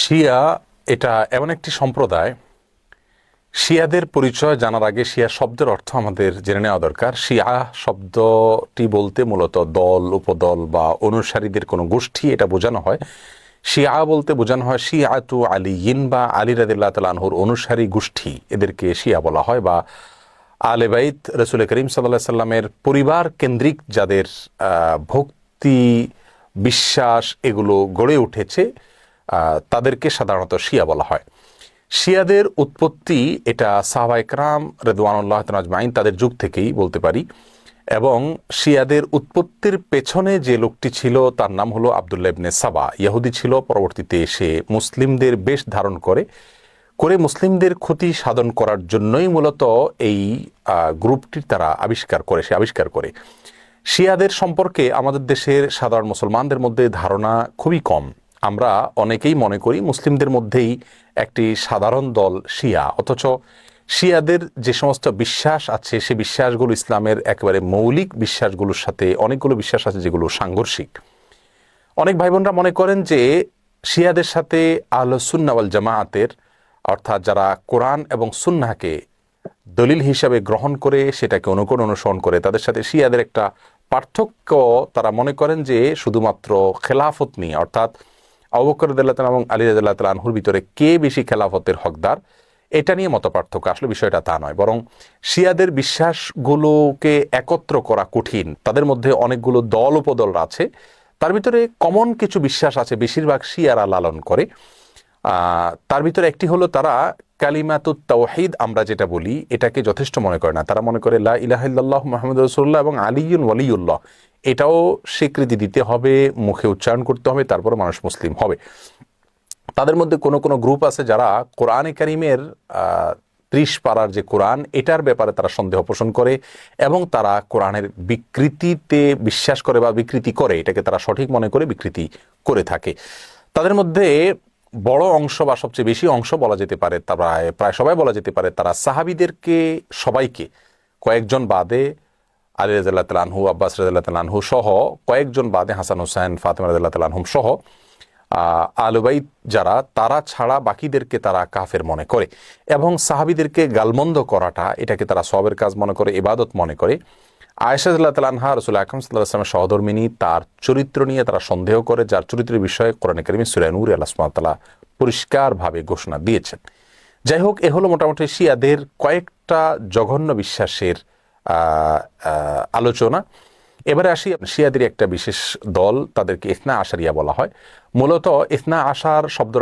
শিয়া এটা এমন একটি সম্প্রদায়। শিয়াদের পরিচয় জানার আগে শিয়া শব্দের অর্থ আমাদের জেনে নেওয়া দরকার। শিয়া শব্দটি বলতে মূলত দল, উপদল বা অনুসারীদের কোনো গোষ্ঠী এটা বোঝানো হয়। শিয়া বলতে বোঝানো হয় শিয়াতু আলিয়িন বা আলী রাদিয়াল্লাহু তাআলা আনহুর অনুসারী গোষ্ঠী, এদেরকে শিয়া বলা হয়। বা আলে বাইত রাসূল করিম সাল্লাল্লাহু আলাইহি সাল্লামের পরিবার কেন্দ্রিক যাদের ভক্তি, বিশ্বাস এগুলো গড়ে উঠেছে তাদেরকে সাধারণত শিয়া বলা হয়। শিয়াদের উৎপত্তি এটা সাহাবা ইকরাম রিদওয়ানুল্লাহ তাআলা আজমাইন তাদের যুগ থেকেই বলতে পারি। এবং শিয়াদের উৎপত্তির পেছনে যে লোকটি ছিল তার নাম হলো আব্দুল্লাহ ইবনে সাবা। ইহুদি ছিল, পরবর্তীতে এসে মুসলিমদের বেশ ধারণ করে মুসলিমদের ক্ষতি সাধন করার জন্যই মূলত এই গ্রুপটির তারা আবিষ্কার করে। শিয়াদের সম্পর্কে আমাদের দেশের সাধারণ মুসলমানদের মধ্যে ধারণা খুবই কম। আমরা অনেকেই মনে করি মুসলিমদের মধ্যেই একটি সাধারণ দল শিয়া, অথচ শিয়াদের যে সমস্ত বিশ্বাস আছে সে বিশ্বাসগুলো ইসলামের একেবারে মৌলিক বিশ্বাসগুলোর সাথে অনেকগুলো বিশ্বাস আছে যেগুলো সাংঘর্ষিক। অনেক ভাই বোনরা মনে করেন যে শিয়াদের সাথে আহলে সুন্নাহ ওয়াল জামাআতের, অর্থাৎ যারা কোরআন এবং সুন্নাহকে দলিল হিসাবে গ্রহণ করে সেটাকে অনুসরণ করে, তাদের সাথে শিয়াদের একটা পার্থক্য তারা মনে করেন যে শুধুমাত্র খেলাফত নিয়ে, অর্থাৎ আবু বকর রাদিয়াল্লাহু তাআলা এবং আলী রাদিয়াল্লাহু তাআলা আনহুর ভিতরে কে বেশি খেলাফতের হকদার এটা নিয়ে মত পার্থক্য। আসলে বিষয়টা তা নয়, বরং শিয়াদের বিশ্বাসগুলোকে একত্র করা কঠিন। তাদের মধ্যে অনেকগুলো দল উপদল আছে, তার ভিতরে কমন কিছু বিশ্বাস আছে বেশিরভাগ শিয়ারা লালন করে। তার ভিতরে একটি হলো তারা কালিমাতুত তাওহীদ আমরা যেটা বলি এটাকে যথেষ্ট মনে করে না। তারা মনে করে লা ইলাহা ইল্লাল্লাহ মুহাম্মাদুর রাসূলুল্লাহ এবং আলিয়ুন ওয়ালিউল্লাহ এটাও স্বীকৃতি দিতে হবে, মুখে উচ্চারণ করতে হবে, তারপর মানুষ মুসলিম হবে। তাদের মধ্যে কোনো গ্রুপ আছে যারা কোরআনে কারিমের 30 পারার যে কোরআন এটার ব্যাপারে তারা সন্দেহ পোষণ করে এবং তারা কোরআনের বিকৃতিতে বিশ্বাস করে বা বিকৃতি করে, এটাকে তারা সঠিক মনে করে বিকৃতি করে থাকে। তাদের মধ্যে বড় অংশ বা সবচেয়ে বেশি অংশ বলা যেতে পারে, প্রায় সবাই বলা যেতে পারে, তারা সাহাবীদেরকে সবাইকে কয়েকজন বাদে আলী রাদিয়াল্লাহু তাআলা আনহু, আব্বাস রাদিয়াল্লাহু তাআলা আনহু সহ কয়েকজন বাদে হাসান হুসাইন, ফাতেমা রাদিয়াল্লাহু তাআলা আনহুম সহ আহলে বাইত যারা তারা ছাড়া বাকিদেরকে তারা কাফের মনে করে এবং সাহাবীদেরকে গালমন্দ করাটা এটাকে তারা সওয়াবের কাজ মনে করে, ইবাদত মনে করে। আয়েশা রাদিয়াল্লাহু তাআলা আনহা রাসূল আকরাম সাল্লাল্লাহু আলাইহি ওয়াসাল্লামের সহধর্মিণী, তার চরিত্র নিয়ে তারা সন্দেহ করে, যার চরিত্রের বিষয়ে কোরআনে কারিমে সূরা নূরে আল্লাহ সুবহানাহু ওয়া তাআলা পরিষ্কারভাবে ঘোষণা দিয়েছেন। যাই হোক, এ হলো মোটামুটি শিয়াদের কয়েকটা জঘন্য বিশ্বাসের আলোচনা। এবারে আসি শিয়াদের একটা বিশেষ দল, তাদেরকে ইসনা আশারিয়া বলা হয়। মূলত ইসনা আশার শব্দ